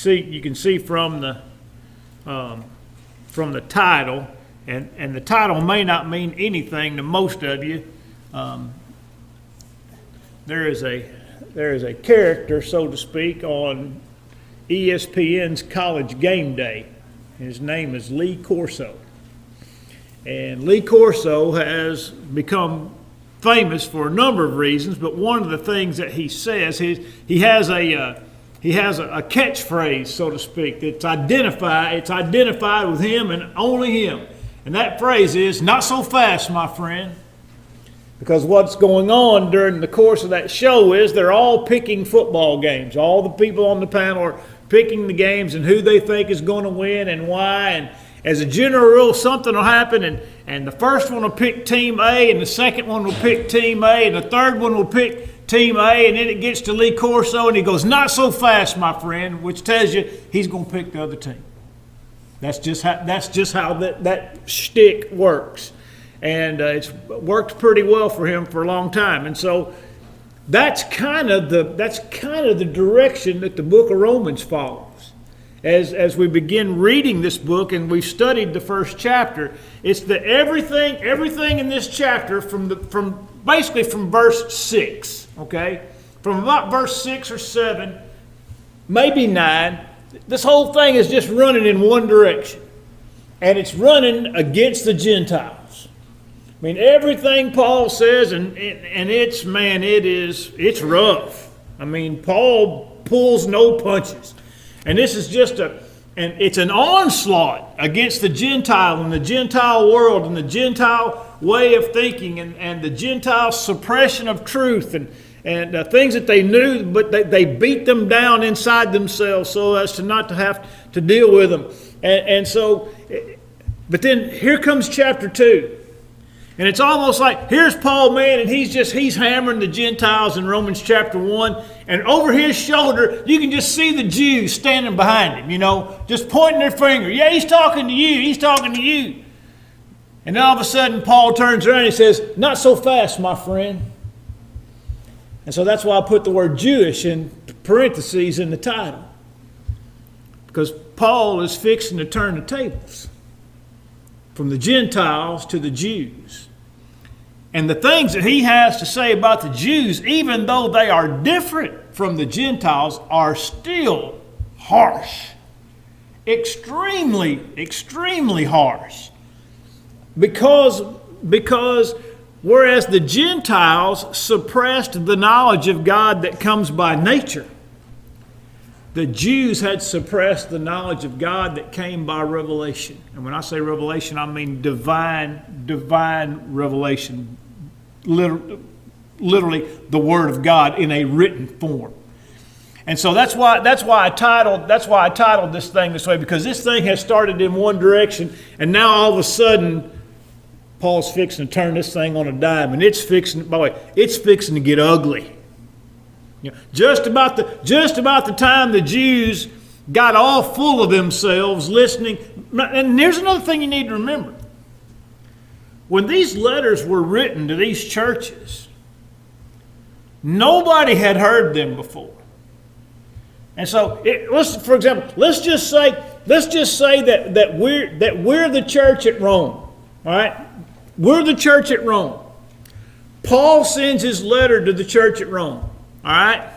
You can see from the title, and the title may not mean anything to most of you. There is a character, so to speak, on ESPN's College Game Day. His name is Lee Corso. And Lee Corso has become famous for a number of reasons, but one of the things that he says, he has a catchphrase, so to speak, that's identified with him and only him. And that phrase is, "Not so fast, my friend." Because what's going on during the course of that show is they're all picking football games. All the people on the panel are picking the games and who they think is going to win and why. And as a general rule, something will happen, and the first one will pick Team A, and the second one will pick Team A, and the third one will pick Team A, and then it gets to Lee Corso, and he goes, "Not so fast, my friend," which tells you he's going to pick the other team. That's just how that shtick works. And it's worked pretty well for him for a long time. And so that's kind of the direction that the book of Romans follows. As we begin reading this book, and we've studied the first chapter, it's that everything in this chapter basically from verse 6, okay? From about verse 6 or 7, maybe 9, this whole thing is just running in one direction. And it's running against the Gentiles. I mean, everything Paul says, and it's rough. I mean, Paul pulls no punches. And this is it's an onslaught against the Gentile and the Gentile world and the Gentile way of thinking and the Gentile suppression of truth and things that they knew, but they beat them down inside themselves so as to not to have to deal with them. But then here comes chapter 2. And it's almost like, here's Paul, man, and he's hammering the Gentiles in Romans chapter 1. And over his shoulder, you can just see the Jews standing behind him, just pointing their finger. Yeah, he's talking to you. He's talking to you. And then all of a sudden, Paul turns around and he says, "Not so fast, my friend." And so that's why I put the word Jewish in parentheses in the title. Because Paul is fixing to turn the tables from the Gentiles to the Jews. And the things that he has to say about the Jews, even though they are different from the Gentiles, are still harsh. Extremely, extremely harsh. Because whereas the Gentiles suppressed the knowledge of God that comes by nature, the Jews had suppressed the knowledge of God that came by revelation. And when I say revelation, I mean divine revelation. Literally the Word of God in a written form. And so that's why I titled this thing this way, because this thing has started in one direction, and now all of a sudden Paul's fixing to turn this thing on a dime, and it's fixing to get ugly. Just about the time the Jews got all full of themselves listening. And here's another thing you need to remember. When these letters were written to these churches, nobody had heard them before. And so, for example, let's just say that we're the church at Rome. All right, we're the church at Rome. Paul sends his letter to the church at Rome. All right?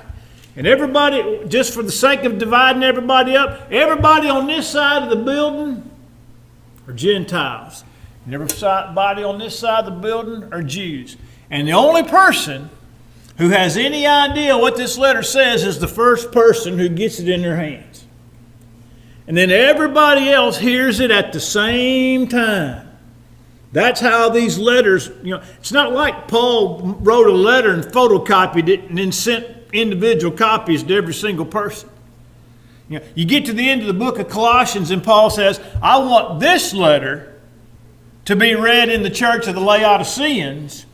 And everybody, just for the sake of dividing everybody up, everybody on this side of the building are Gentiles. And everybody on this side of the building are Jews. And the only person who has any idea what this letter says is the first person who gets it in their hands. And then everybody else hears it at the same time. That's how these letters, it's not like Paul wrote a letter and photocopied it and then sent individual copies to every single person. You get to the end of the book of Colossians and Paul says, "I want this letter to be read in the church of the Laodiceans,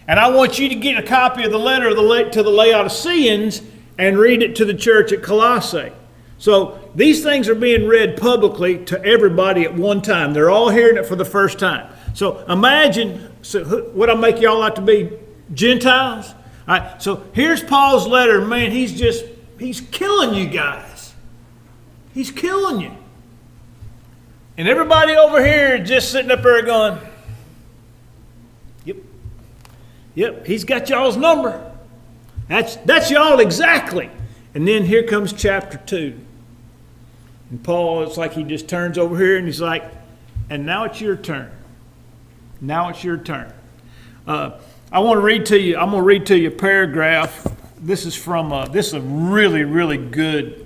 and I want you to get a copy of the letter to the Laodiceans and read it to the church at Colossae." So these things are being read publicly to everybody at one time. They're all hearing it for the first time. So imagine, what I make y'all out to be, Gentiles? All right, so here's Paul's letter. Man, he's killing you guys. He's killing you. And everybody over here is just sitting up there going, yep, he's got y'all's number. That's y'all exactly. And then here comes chapter 2. And Paul, it's like he just turns over here and he's like, and now it's your turn. Now it's your turn. I want to read to you. I'm going to read to you a paragraph. This is from. This is a really, really good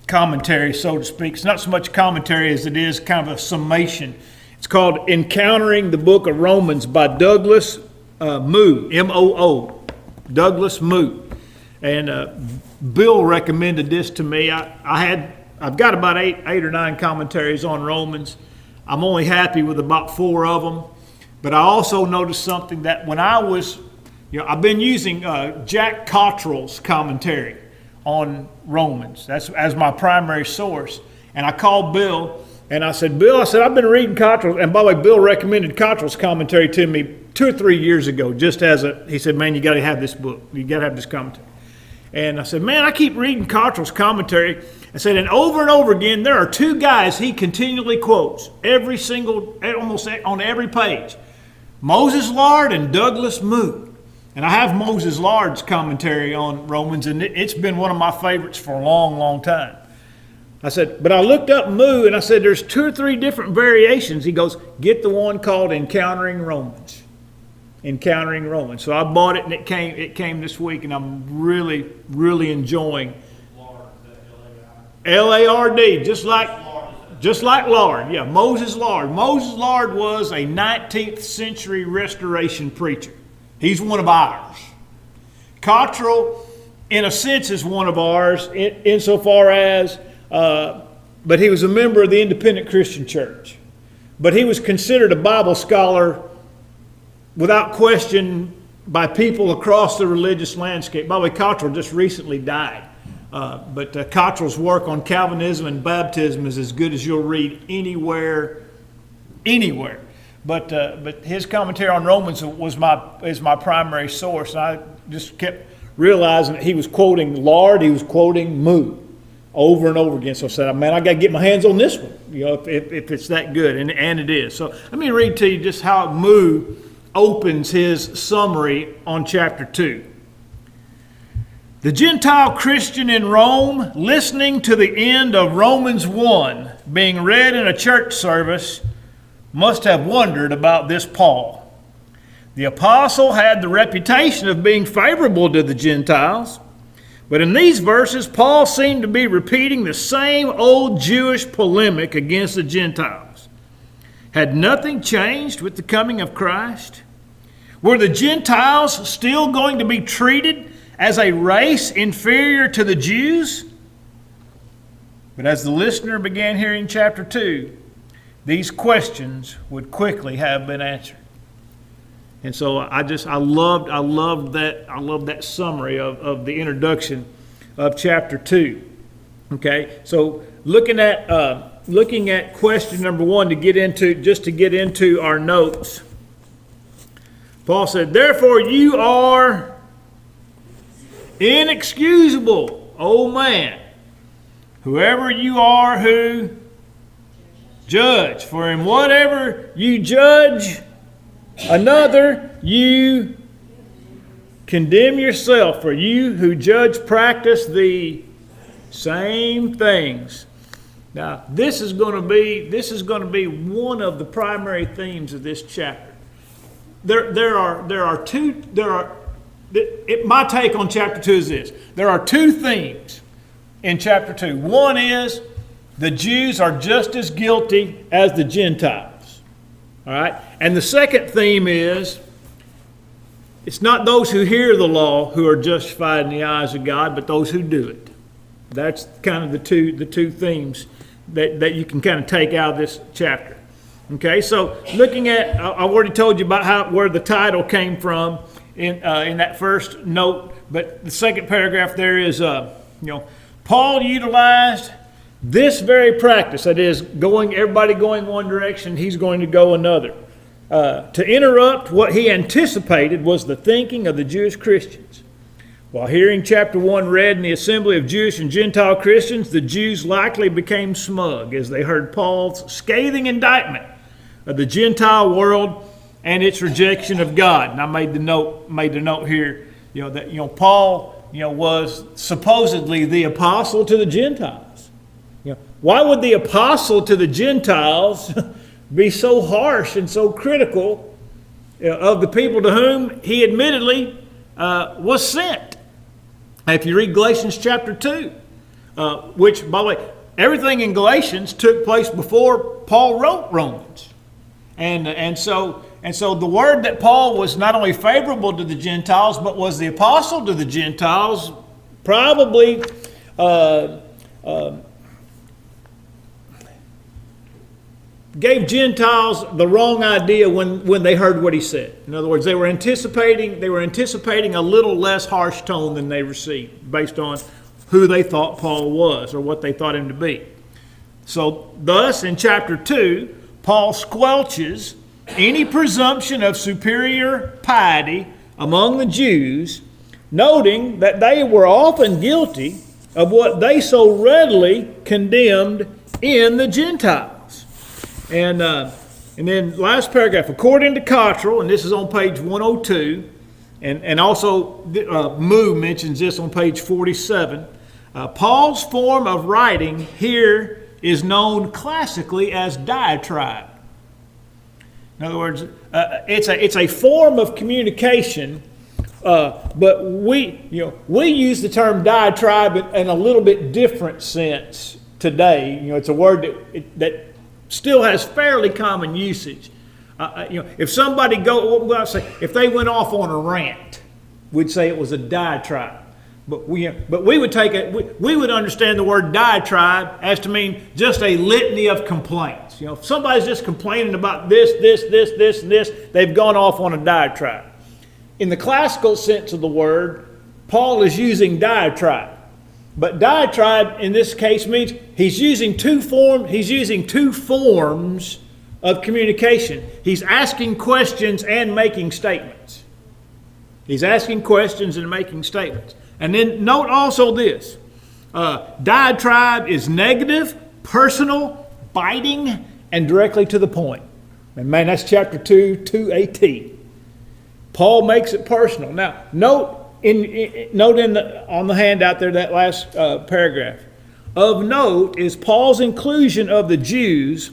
commentary, so to speak. It's not so much commentary as it is kind of a summation. It's called "Encountering the Book of Romans" by Douglas Moo, M-O-O, Douglas Moo, and Bill recommended this to me. I've got about eight or nine commentaries on Romans. I'm only happy with about 4 of them. But I also noticed something that when I was, I've been using Jack Cottrell's commentary on Romans. That's as my primary source. And I called Bill and I said, Bill, I've been reading Cottrell. And by the way, Bill recommended Cottrell's commentary to me 2 or 3 years ago, he said, man, you got to have this book. You got to have this commentary. And I said, man, I keep reading Cottrell's commentary. I said, and over again, there are 2 guys he continually quotes almost on every page. Moses Lard and Douglas Moo. And I have Moses Lard's commentary on Romans, and it's been one of my favorites for a long, long time. I said, but I looked up Moo, and I said, there's 2 or 3 different variations. He goes, get the one called Encountering Romans. Encountering Romans. So I bought it, and it came this week, and I'm really, really enjoying L-A-R-D, just like Lard. Yeah, Moses Lard. Moses Lard was a 19th century restoration preacher. He's one of ours. Cottrell, in a sense, is one of ours insofar as, but he was a member of the Independent Christian Church. But he was considered a Bible scholar without question by people across the religious landscape. By the way, Cottrell just recently died. But Cottrell's work on Calvinism and baptism is as good as you'll read anywhere. But his commentary on Romans is my primary source. And I just kept realizing that he was quoting Lard, he was quoting Moo over and over again. So I said, man, I got to get my hands on this one, if it's that good, and it is. So let me read to you just how Moo opens his summary on chapter 2. The Gentile Christian in Rome, listening to the end of Romans 1 being read in a church service, must have wondered about this Paul. The apostle had the reputation of being favorable to the Gentiles, but in these verses, Paul seemed to be repeating the same old Jewish polemic against the Gentiles. Had nothing changed with the coming of Christ? Were the Gentiles still going to be treated as a race inferior to the Jews? But as the listener began hearing chapter 2, these questions would quickly have been answered. And so I loved that summary of the introduction of chapter 2. Okay, so looking at question number 1 to get into our notes. Paul said, therefore you are inexcusable, O man, whoever you are who judge. For in whatever you judge another, you condemn yourself. For you who judge practice the same things. Now, this is going to be one of the primary themes of this chapter. My take on chapter 2 is this. There are 2 themes in chapter 2. One is the Jews are just as guilty as the Gentiles. All right? And the second theme is it's not those who hear the law who are justified in the eyes of God, but those who do it. That's kind of the two themes that you can kind of take out of this chapter. Okay, so looking at, I already told you about where the title came from in that first note, but the second paragraph there is, Paul utilized this very practice, that is, everybody going one direction, he's going to go another, to interrupt what he anticipated was the thinking of the Jewish Christians. While hearing chapter 1 read in the assembly of Jewish and Gentile Christians, the Jews likely became smug as they heard Paul's scathing indictment of the Gentile world and its rejection of God. And I made the note here, that Paul, was supposedly the apostle to the Gentiles. Why would the apostle to the Gentiles be so harsh and so critical of the people to whom he admittedly was sent? If you read Galatians chapter 2, which, by the way, everything in Galatians took place before Paul wrote Romans. And so the word that Paul was not only favorable to the Gentiles, but was the apostle to the Gentiles, probably gave Gentiles the wrong idea when they heard what he said. In other words, they were anticipating a little less harsh tone than they received based on who they thought Paul was or what they thought him to be. So thus, in chapter 2, Paul squelches any presumption of superior piety among the Jews, noting that they were often guilty of what they so readily condemned in the Gentiles. And then last paragraph, according to Cottrell, and this is on page 102, and also Moo mentions this on page 47, Paul's form of writing here is known classically as diatribe. In other words, it's a form of communication, but we use the term diatribe in a little bit different sense today. It's a word that still has fairly common usage. If somebody if they went off on a rant, we'd say it was a diatribe. But we would understand the word diatribe as to mean just a litany of complaints. If somebody's just complaining about this, and this, they've gone off on a diatribe. In the classical sense of the word, Paul is using diatribe. But diatribe in this case means he's using two forms of communication. He's asking questions and making statements. And then note also this. Diatribe is negative, personal, biting, and directly to the point. And man, that's chapter 2 to a T. Paul makes it personal. Now, note on the handout there, that last paragraph. Of note is Paul's inclusion of the Jews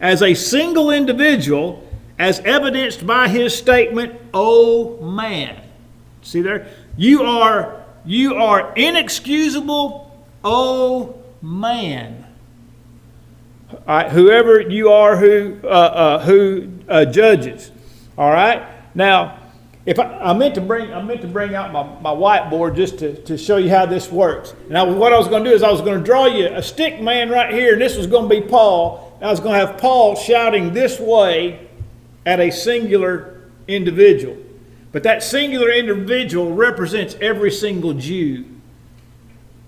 as a single individual, as evidenced by his statement, "Oh man." See there? You are inexcusable, oh man. All right, whoever you are who judges. All right? Now, if I meant to bring out my whiteboard just to show you how this works. Now, what I was going to do is I was going to draw you a stick man right here, and this was going to be Paul. I was going to have Paul shouting this way at a singular individual. But that singular individual represents every single Jew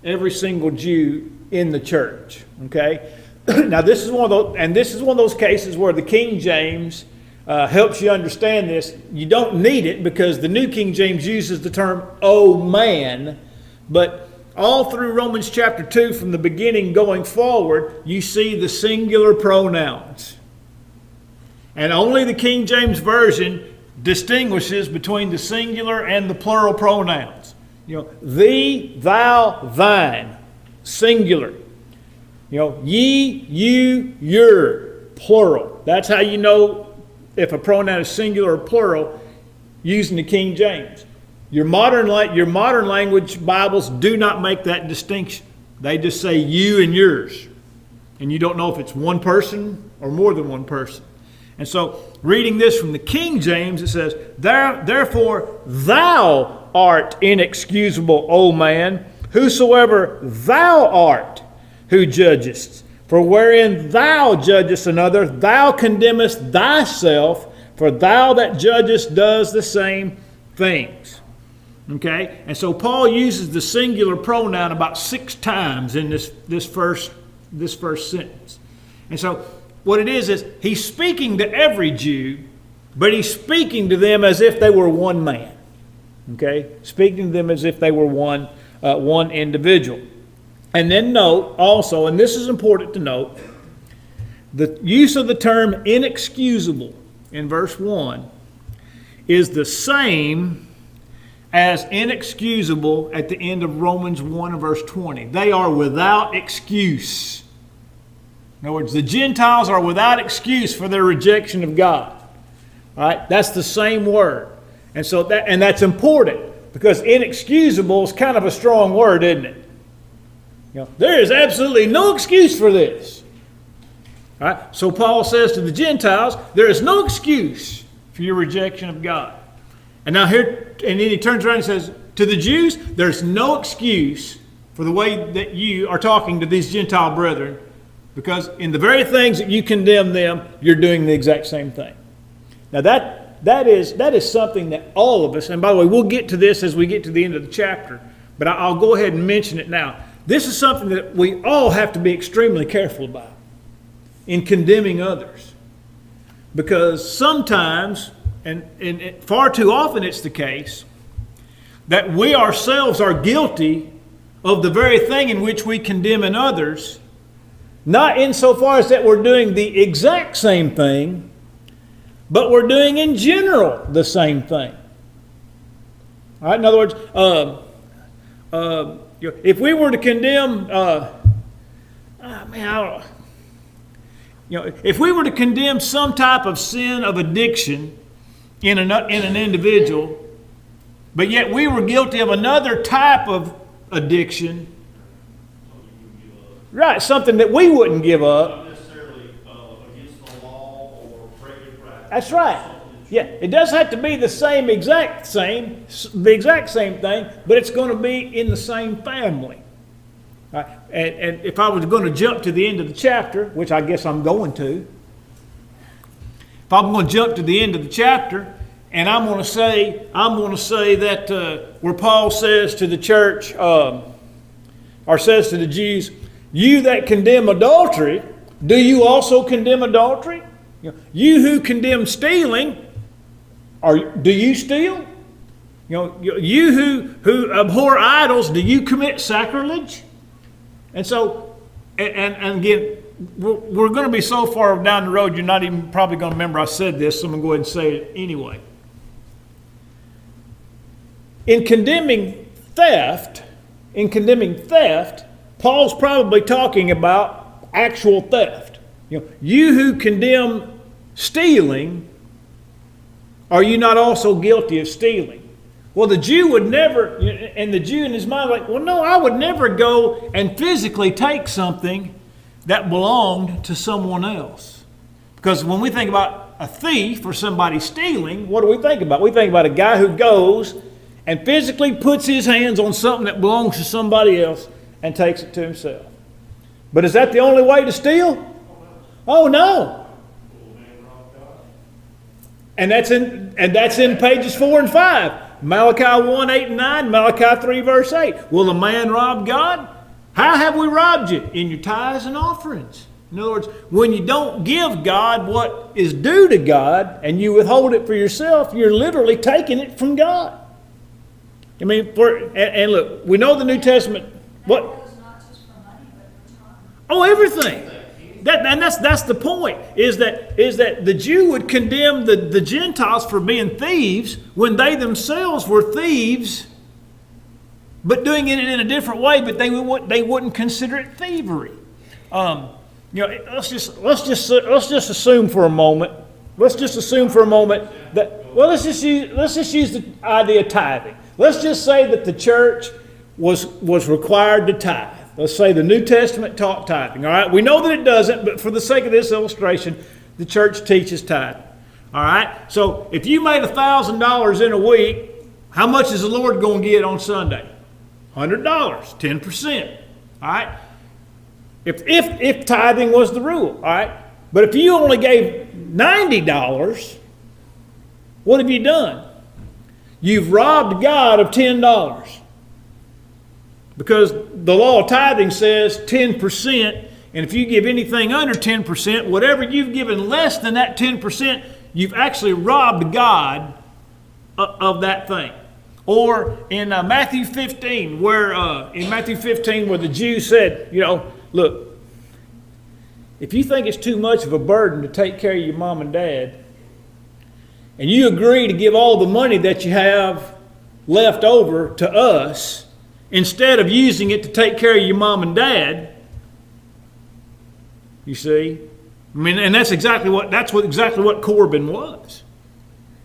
in the church. Okay? Now, this is one of those cases where the King James helps you understand this. You don't need it because the New King James uses the term "oh man," but all through Romans chapter 2 from the beginning going forward, you see the singular pronouns. And only the King James Version distinguishes between the singular and the plural pronouns. Thee, thou, thine, singular. Ye, you, your, plural. That's how you know if a pronoun is singular or plural using the King James. Your modern language Bibles do not make that distinction. They just say you and yours. And you don't know if it's one person or more than one person. And so, reading this from the King James, it says, "Therefore thou art inexcusable, O man, whosoever thou art who judgest. For wherein thou judgest another, thou condemnest thyself, for thou that judgest does the same things." Okay? And so Paul uses the singular pronoun about 6 times in this first sentence. And so what it is he's speaking to every Jew, but he's speaking to them as if they were one man. Okay? Speaking to them as if they were one individual. And then note also, and this is important to note, the use of the term inexcusable in verse 1 is the same as inexcusable at the end of Romans 1 and verse 20. They are without excuse. In other words, the Gentiles are without excuse for their rejection of God. All right? That's the same word. And so that's important, because inexcusable is kind of a strong word, isn't it? There is absolutely no excuse for this. All right? So Paul says to the Gentiles, there is no excuse for your rejection of God. And now here, and then he turns around and says, to the Jews, there's no excuse for the way that you are talking to these Gentile brethren, because in the very things that you condemn them, you're doing the exact same thing. Now that is something that all of us, and by the way, we'll get to this as we get to the end of the chapter, but I'll go ahead and mention it now. This is something that we all have to be extremely careful about in condemning others. Because sometimes, and far too often it's the case, that we ourselves are guilty of the very thing in which we condemn in others, not insofar as that we're doing the exact same thing, but we're doing in general the same thing. All right? In other words, if we were to condemn, if we were to condemn some type of sin of addiction in an individual, but yet we were guilty of another type of addiction, right? Something that we wouldn't give up. Not necessarily against the law or breaking practice. That's right. Yeah, it doesn't have to be the exact same thing, but it's going to be in the same family. Right? And if I was going to jump to the end of the chapter, which I guess I'm going to, if I'm going to jump to the end of the chapter, and I'm going to say that where Paul says to the church, or says to the Jews, you that condemn adultery, do you also condemn adultery? You who condemn stealing, do you steal? You who abhor idols, do you commit sacrilege? And so, and again, we're going to be so far down the road, you're not even probably going to remember I said this, so I'm going to go ahead and say it anyway. In condemning theft, Paul's probably talking about actual theft. You who condemn stealing, are you not also guilty of stealing? Well, the Jew would never, and the Jew in his mind like, well, no, I would never go and physically take something that belonged to someone else. Because when we think about a thief or somebody stealing, what do we think about? We think about a guy who goes and physically puts his hands on something that belongs to somebody else and takes it to himself. But is that the only way to steal? Oh, no. And that's in pages 4 and 5. Malachi 1, 8 and 9, Malachi 3, verse 8. Will a man rob God? How have we robbed you? In your tithes and offerings. In other words, when you don't give God what is due to God and you withhold it for yourself, you're literally taking it from God. I mean, and look, we know the New Testament. What? Not just for money, but for time. Oh, everything. That's the point, is that the Jew would condemn the Gentiles for being thieves when they themselves were thieves, but doing it in a different way, but they wouldn't consider it thievery. Let's just assume for a moment. Let's just assume for a moment that, well, let's just use the idea of tithing. Let's just say that the church was required to tithe. Let's say the New Testament taught tithing. All right, we know that it doesn't, but for the sake of this illustration, the church teaches tithing. All right, so if you made $1,000 in a week, how much is the Lord going to get on Sunday? $100, 10%. All right, if tithing was the rule. All right, but if you only gave $90, what have you done? You've robbed God of $10. Because the law of tithing says 10%, and if you give anything under 10%, whatever you've given less than that 10%, you've actually robbed God of that thing. Or in Matthew 15, where the Jews said, look, if you think it's too much of a burden to take care of your mom and dad, and you agree to give all the money that you have left over to us, instead of using it to take care of your mom and dad, you see? I mean, and that's exactly what Corban was.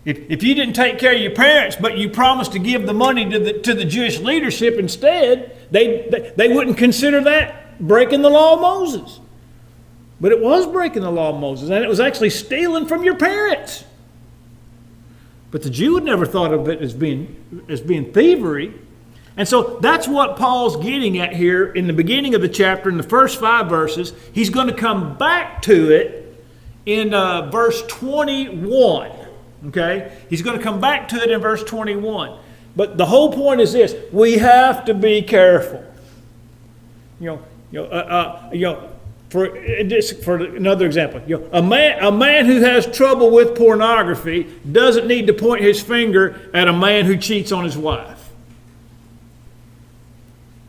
If you didn't take care of your parents, but you promised to give the money to the Jewish leadership instead, they wouldn't consider that breaking the law of Moses. But it was breaking the law of Moses, and it was actually stealing from your parents. But the Jew had never thought of it as being thievery. And so that's what Paul's getting at here in the beginning of the chapter, in the first 5 verses. He's going to come back to it in verse 21. Okay? He's going to come back to it in verse 21. But the whole point is this: we have to be careful. For another example, a man who has trouble with pornography doesn't need to point his finger at a man who cheats on his wife,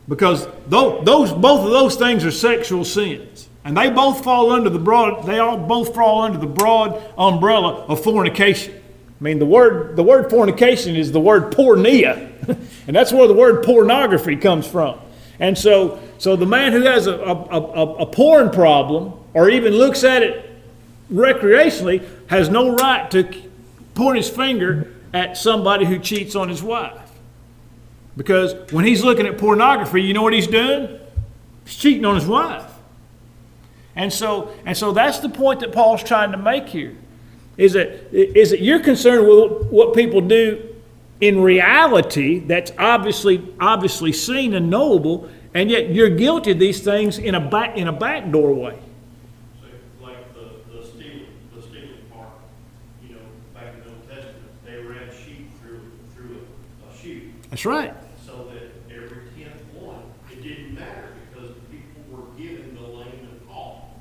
because both of those things are sexual sins, and they both fall under the broad. They all both fall under the broad umbrella of fornication. I mean, the word fornication is the word porneia, and that's where the word pornography comes from. And so the man who has a porn problem, or even looks at it recreationally, has no right to point his finger at somebody who cheats on his wife. Because when he's looking at pornography, you know what he's doing? He's cheating on his wife. And so that's the point that Paul's trying to make here. Is that you're concerned with what people do in reality that's obviously seen and knowable, and yet you're guilty of these things in a back doorway. So, like the stealing part, back in the Old Testament, they ran sheep through a chute. That's right. So that every 10th one, it didn't matter, because people were given the lane of call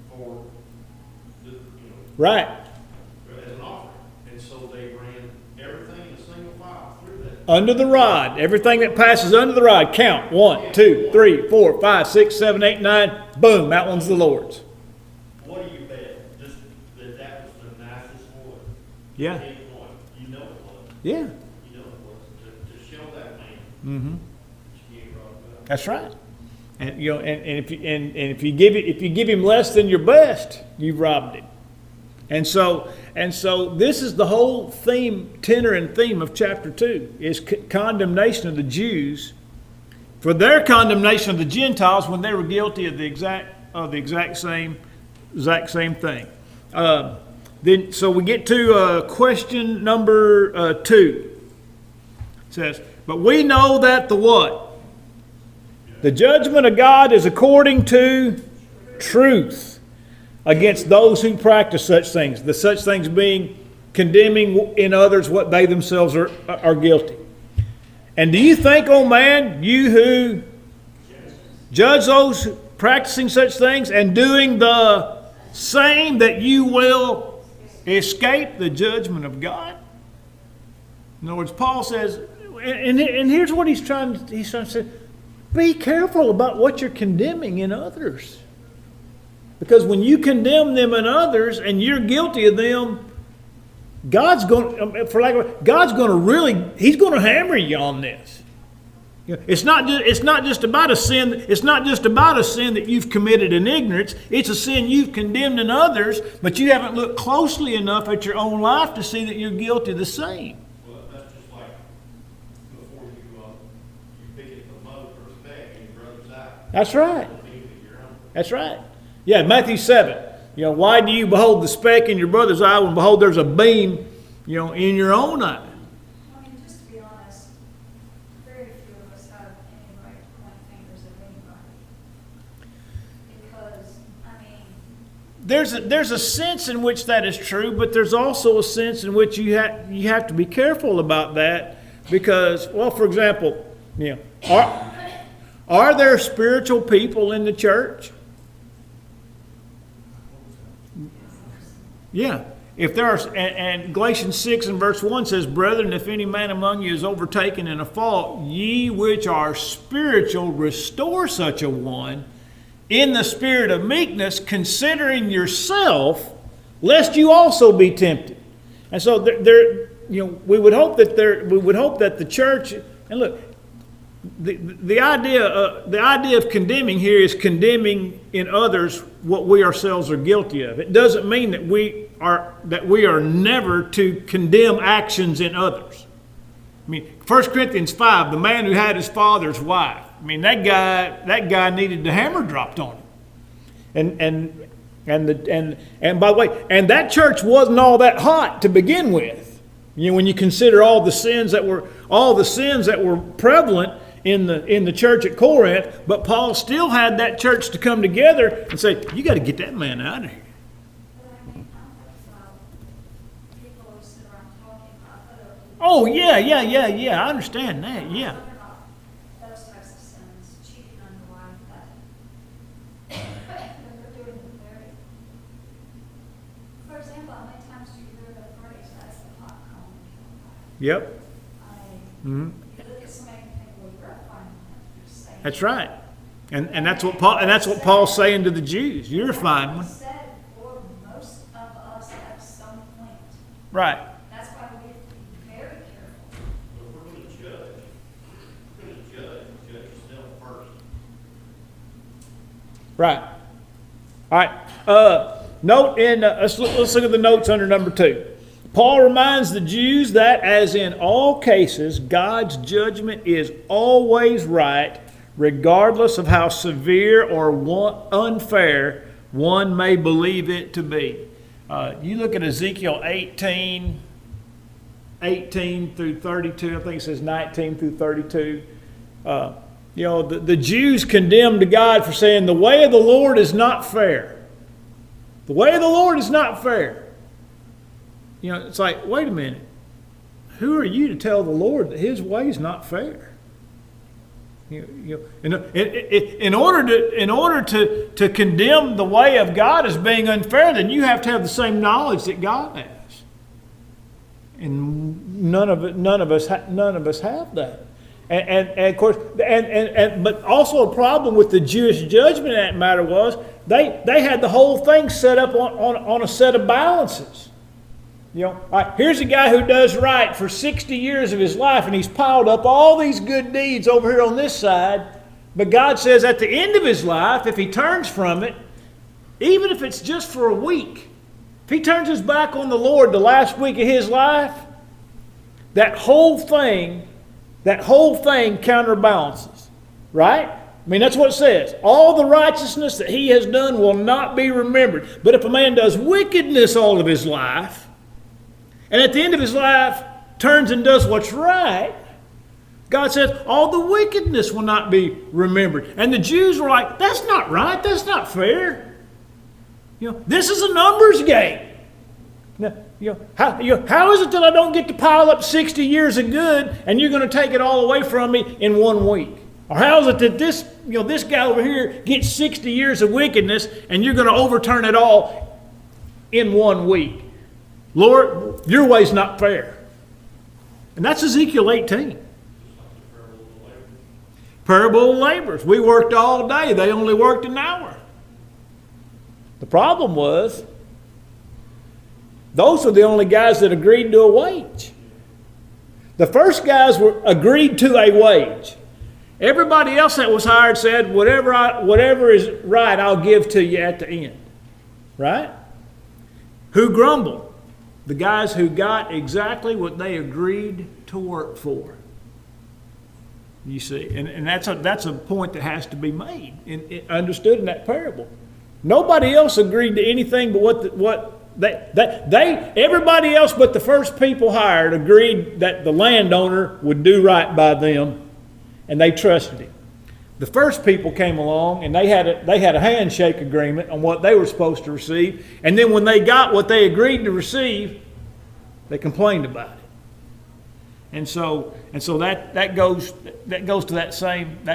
for right. As an offering. And so they ran everything in a single file through that. Under the rod. Everything that passes under the rod. Count. 1, 2, 3, 4, 5, 6, 7, 8, 9. Boom. That one's the Lord's. What do you bet? Just that was the nicest one. Yeah. You know it was. Yeah. You know it was. To show that man. Mm-hmm. She ain't wrong about. That's right. And if you give him less than your best, you've robbed him. And so this is the whole tenor and theme of chapter 2, is condemnation of the Jews for their condemnation of the Gentiles when they were guilty of the exact same thing. Then so we get to question number 2. It says, "But we know that the what? The judgment of God is according to truth against those who practice such things." The such things being condemning in others what they themselves are guilty. "And do you think, O man, you who judge those practicing such things and doing the same, that you will escape the judgment of God?" In other words, Paul says, and here's what he's trying to say: be careful about what you're condemning in others. Because when you condemn them in others and you're guilty of them, God's going to hammer you on this. It's not just about a sin. It's not just about a sin that you've committed in ignorance. It's a sin you've condemned in others, but you haven't looked closely enough at your own life to see that you're guilty of the same. Well, that's just like before you pick it the mud or speck in your brother's eye. That's right. That's right. Yeah, Matthew 7. Why do you behold the speck in your brother's eye when behold there's a beam, in your own eye? I mean, just to be honest, very few of us have any right to point fingers at anybody. Because, There's a sense in which that is true, but there's also a sense in which you have to be careful about that, because, well, for example, are there spiritual people in the church? Yeah. if there are, and Galatians 6 and verse 1 says, "Brethren, if any man among you is overtaken in a fault, ye which are spiritual, restore such a one in the spirit of meekness, considering yourself, lest you also be tempted." And so we would hope that the church, and look, the idea of condemning here is condemning in others what we ourselves are guilty of. It doesn't mean that we are never to condemn actions in others. I mean, 1 Corinthians 5, the man who had his father's wife. I mean, that guy needed the hammer dropped on him. And by the way, and that church wasn't all that hot to begin with. You know, when you consider all the sins that were prevalent in the church at Corinth, but Paul still had that church to come together and say, "You got to get that man out of here." Oh, yeah, I understand that, yeah. Those types of sins, cheating on your wife, that they're doing the very. For example, how many times do you hear the phrase, "That's the pot calling the kettle black"? Yep. You look at somebody and think, well, you're a fine one. You're saying. That's right. And that's what Paul's saying to the Jews. You're a fine one. Said for most of us at some point. Right. That's why we have to be very careful. But if we're going to judge yourself first. Right. All right. Note in let's look at the notes under number 2. Paul reminds the Jews that, as in all cases, God's judgment is always right, regardless of how severe or unfair one may believe it to be. You look at Ezekiel 18 through 32. I think it says 19 through 32. The Jews condemned God for saying the way of the Lord is not fair. The way of the Lord is not fair. You know, it's like, wait a minute. Who are you to tell the Lord that His way is not fair? In order to condemn the way of God as being unfair, then you have to have the same knowledge that God has. And none of us have that. And of course, but also a problem with the Jewish judgment in that matter was they had the whole thing set up on a set of balances. You know, all right, here's a guy who does right for 60 years of his life, and he's piled up all these good deeds over here on this side. But God says at the end of his life, if he turns from it, even if it's just for a week, if he turns his back on the Lord the last week of his life, that whole thing counterbalances, right? I mean, that's what it says. All the righteousness that he has done will not be remembered. But if a man does wickedness all of his life, and at the end of his life turns and does what's right, God says all the wickedness will not be remembered. And the Jews were like, that's not right. That's not fair. You know, this is a numbers game. Now, how is it that I don't get to pile up 60 years of good and you're going to take it all away from me in 1 week? Or how is it that this guy over here gets 60 years of wickedness and you're going to overturn it all in 1 week? Lord, your way's not fair. And that's Ezekiel 18. Parable of laborers. We worked all day. They only worked an hour. The problem was, those were the only guys that agreed to a wage. The first guys agreed to a wage. Everybody else that was hired said, whatever is right, I'll give to you at the end. Right? Who grumbled? The guys who got exactly what they agreed to work for. You see, and that's a point that has to be made and understood in that parable. Nobody else agreed to anything but everybody else but the first people hired agreed that the landowner would do right by them, and they trusted him. The first people came along and they had a handshake agreement on what they were supposed to receive, and then when they got what they agreed to receive, they complained about it. And so that goes to that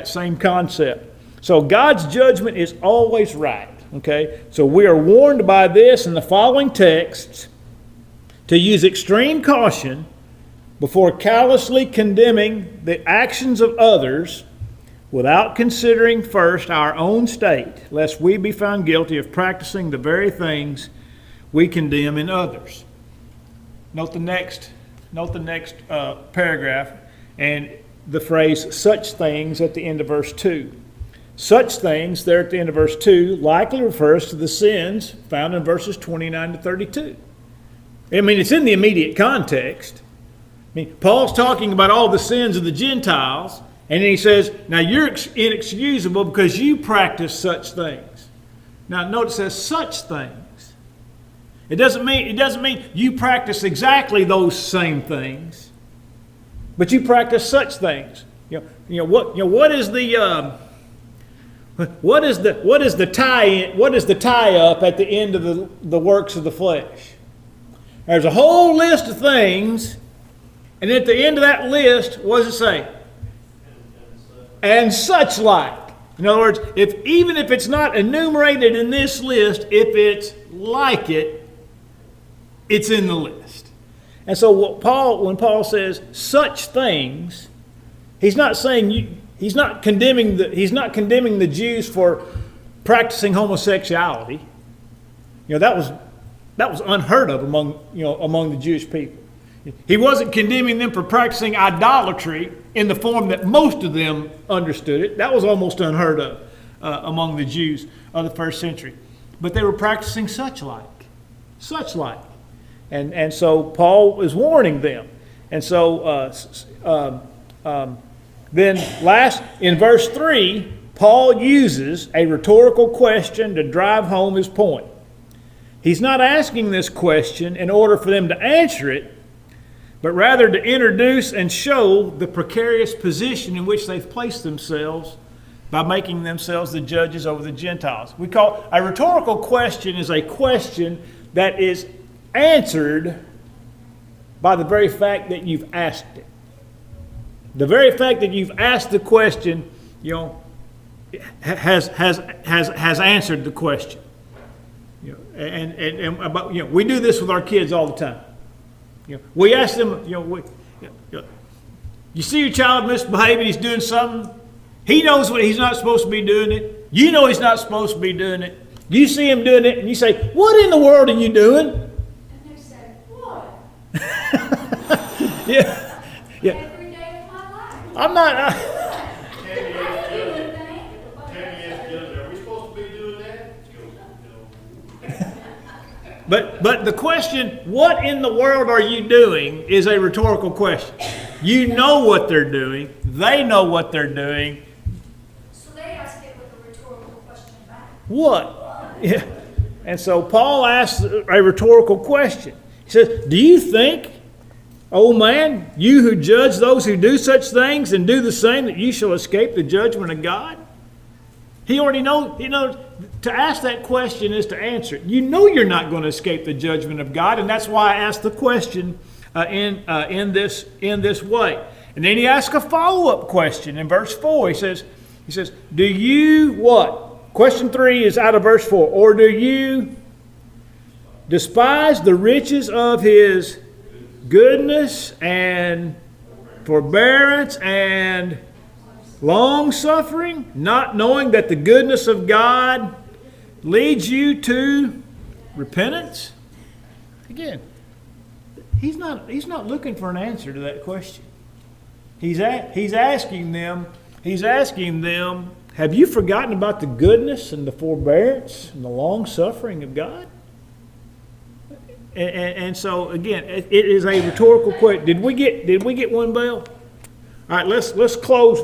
same concept. So God's judgment is always right. Okay? So we are warned by this in the following texts to use extreme caution before callously condemning the actions of others without considering first our own state, lest we be found guilty of practicing the very things we condemn in others. Note the next paragraph and the phrase such things at the end of verse 2. Such things there at the end of verse 2 likely refers to the sins found in verses 29 to 32. I mean, it's in the immediate context. I mean, Paul's talking about all the sins of the Gentiles, and then he says, now you're inexcusable because you practice such things. Now notice it says such things. It doesn't mean you practice exactly those same things, but you practice such things. What is the tie up at the end of the works of the flesh? There's a whole list of things, and at the end of that list, what does it say? And such like. In other words, even if it's not enumerated in this list, if it's like it, it's in the list. And so when Paul says such things, he's not condemning the Jews for practicing homosexuality. That was unheard of among the Jewish people. He wasn't condemning them for practicing idolatry in the form that most of them understood it. That was almost unheard of among the Jews of the first century. But they were practicing such like. And so Paul is warning them. And so then last, in verse 3, Paul uses a rhetorical question to drive home his point. He's not asking this question in order for them to answer it, but rather to introduce and show the precarious position in which they've placed themselves by making themselves the judges over the Gentiles. We call a rhetorical question is a question that is answered by the very fact that you've asked it. The very fact that you've asked the question, has answered the question. We do this with our kids all the time. We ask them, you see your child misbehaving, he's doing something. He knows what he's not supposed to be doing it. You know he's not supposed to be doing it. You see him doing it, and you say, what in the world are you doing? And they say, what? Yeah. Every day of my life. I'm not... Tammy asked the other, are we supposed to be doing that? No. But the question, what in the world are you doing, is a rhetorical question. You know what they're doing. They know what they're doing. So they ask it with a rhetorical question back. What? Yeah. And so Paul asks a rhetorical question. He says, do you think, O man, you who judge those who do such things and do the same, that you shall escape the judgment of God? He already knows, to ask that question is to answer it. You know you're not going to escape the judgment of God, and that's why I asked the question in this way. And then he asks a follow-up question in verse 4. He says, do you what? Question 3 is out of verse 4. Or do you despise the riches of his goodness and forbearance and long-suffering, not knowing that the goodness of God leads you to repentance? Again, he's not looking for an answer to that question. He's asking them, have you forgotten about the goodness and the forbearance and the long-suffering of God? And so again, it is a rhetorical question. Did we get one, Bill? All right, let's close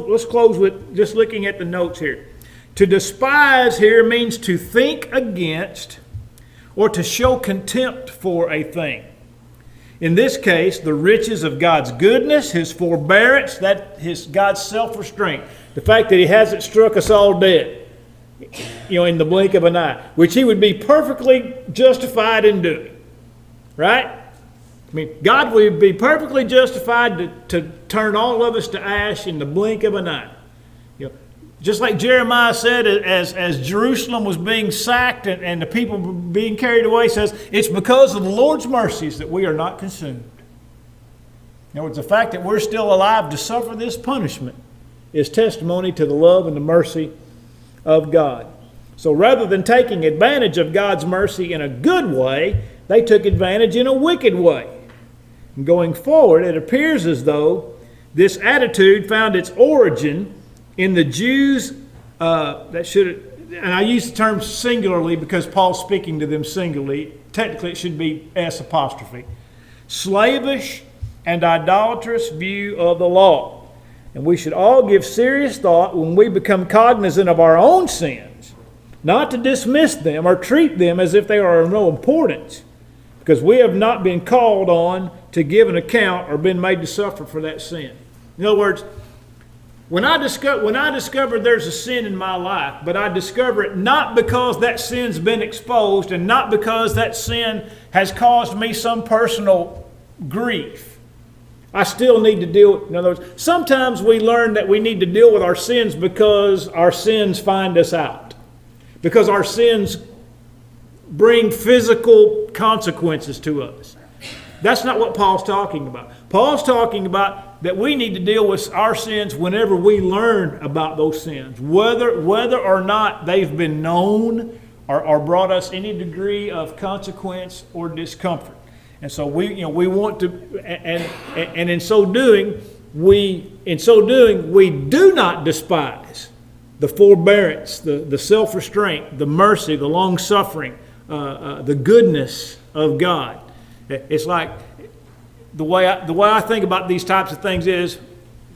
with just looking at the notes here. To despise here means to think against or to show contempt for a thing. In this case, the riches of God's goodness, his forbearance, God's self-restraint. The fact that he hasn't struck us all dead, in the blink of an eye, which he would be perfectly justified in doing. Right? I mean, God would be perfectly justified to turn all of us to ash in the blink of an eye. just like Jeremiah said, as Jerusalem was being sacked and the people were being carried away, says, it's because of the Lord's mercies that we are not consumed. In other words, the fact that we're still alive to suffer this punishment is testimony to the love and the mercy of God. So rather than taking advantage of God's mercy in a good way, they took advantage in a wicked way. And going forward, it appears as though this attitude found its origin in the Jews, and I use the term singularly because Paul's speaking to them singularly. Technically, it should be S apostrophe. Slavish and idolatrous view of the law. And we should all give serious thought when we become cognizant of our own sins, not to dismiss them or treat them as if they are of no importance, because we have not been called on to give an account or been made to suffer for that sin. In other words, when I discover there's a sin in my life, but I discover it not because that sin's been exposed and not because that sin has caused me some personal grief, I still need to deal with, in other words, sometimes we learn that we need to deal with our sins because our sins find us out. Because our sins bring physical consequences to us. That's not what Paul's talking about. Paul's talking about that we need to deal with our sins whenever we learn about those sins, whether or not they've been known or brought us any degree of consequence or discomfort. And so we want to, and in so doing, we do not despise the forbearance, the self-restraint, the mercy, the long-suffering, the goodness of God. It's like the way I think about these types of things is,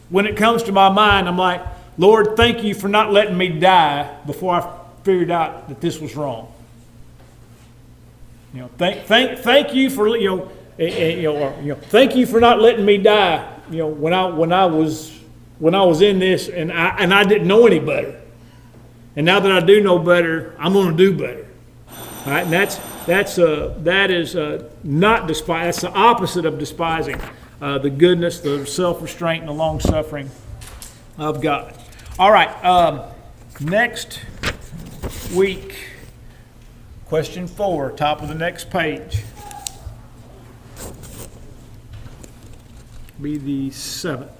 when it comes to my mind, I'm like, Lord, thank you for not letting me die before I figured out that this was wrong. Thank you for thank you for not letting me die. When I was in this and I didn't know any better, and now that I do know better, I'm going to do better. All right, and that is not despise. That's the opposite of despising the goodness, the self-restraint, and the long-suffering of God. All right, next week, question 4, top of the next page, be the 7th.